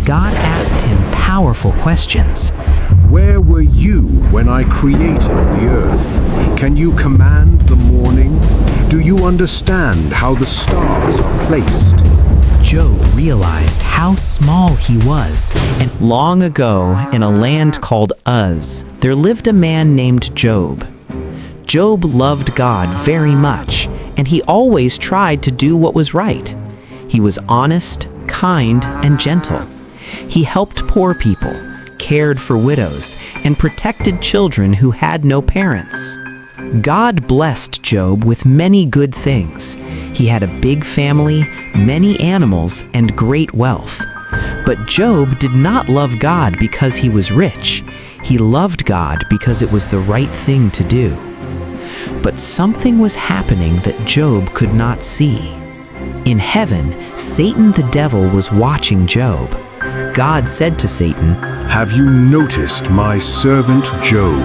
God asked him powerful questions. Where were you when I created the earth? Can you command the morning? Do you understand how the stars are placed? Job realized how small he was, and long ago, in a land called Uz, there lived a man named Job. Job loved God very much, and he always tried to do what was right. He was honest, kind, and gentle. He helped poor people, cared for widows, and protected children who had no parents. God blessed Job with many good things. He had a big family, many animals, and great wealth. But Job did not love God because he was rich. He loved God because it was the right thing to do. But something was happening that Job could not see. In heaven, Satan the devil was watching Job. God said to Satan, Have you noticed my servant Job?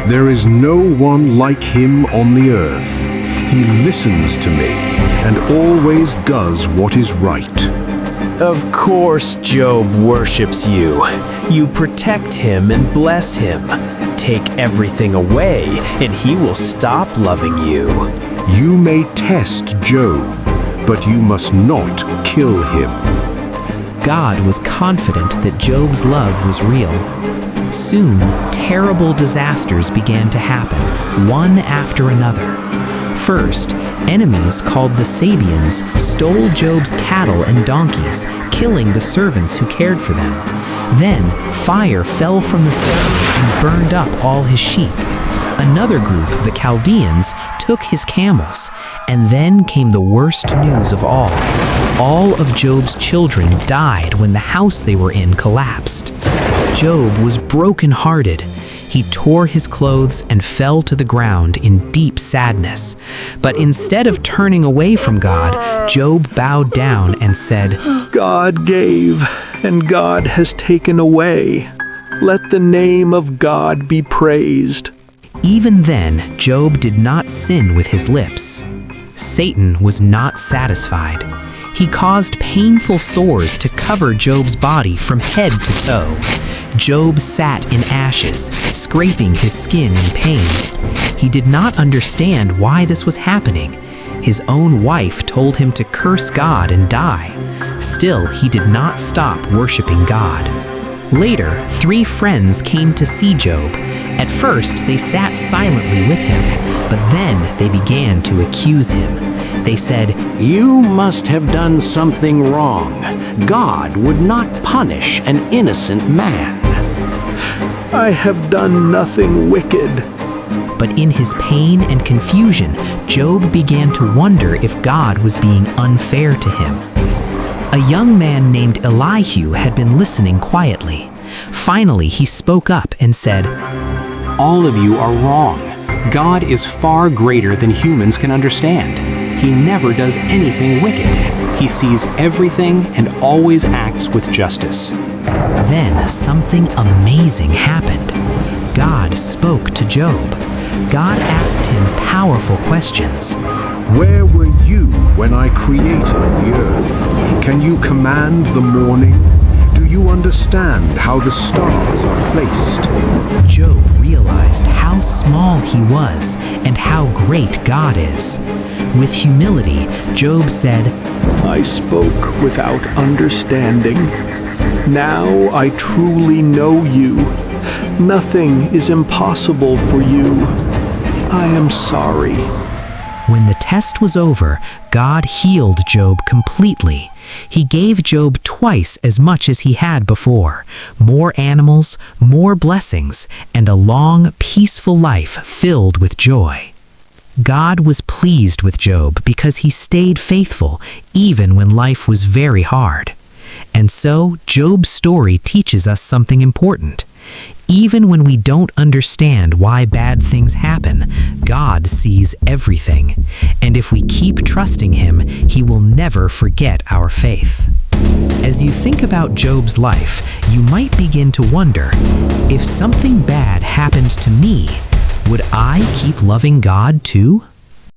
There is no one like him on the earth. He listens to me and always does what is right. Of course Job worships you. You protect him and bless him. Take everything away, and he will stop loving you. You may test Job, but you must not kill him. God was confident that Job's love was real. Soon, terrible disasters began to happen, one after another. First, enemies called the Sabeans stole Job's cattle and donkeys, killing the servants who cared for them. Then, fire fell from the sky and burned up all his sheep. Another group, the Chaldeans, took his camels. And then came the worst news of all. All of Job's children died when the house they were in collapsed. Job was broken-hearted. He tore his clothes and fell to the ground in deep sadness. But instead of turning away from God, Job bowed down and said, God gave, and God has taken away. Let the name of God be praised. Even then, Job did not sin with his lips. Satan was not satisfied. He caused painful sores to cover Job's body from head to toe. Job sat in ashes, scraping his skin in pain. He did not understand why this was happening. His own wife told him to curse God and die. Still, he did not stop worshiping God. Later, 3 friends came to see Job. At first, they sat silently with him, but then they began to accuse him. They said, You must have done something wrong. God would not punish an innocent man. I have done nothing wicked. But in his pain and confusion, Job began to wonder if God was being unfair to him. A young man named Elihu had been listening quietly. Finally, he spoke up and said, All of you are wrong. God is far greater than humans can understand. He never does anything wicked. He sees everything and always acts with justice. Then something amazing happened. God spoke to Job. God asked him powerful questions. Where were you when I created the earth? Can you command the morning? Do you understand how the stars are placed? Job realized how small he was and how great God is. With humility, Job said, I spoke without understanding. Now I truly know you. Nothing is impossible for you. I am sorry. When the test was over, God healed Job completely. He gave Job twice as much as he had before, more animals, more blessings, and a long, peaceful life filled with joy. God was pleased with Job because he stayed faithful even when life was very hard. And so, Job's story teaches us something important. Even when we don't understand why bad things happen, God sees everything. And if we keep trusting Him, He will never forget our faith. As you think about Job's life, you might begin to wonder, if something bad happened to me, would I keep loving God too?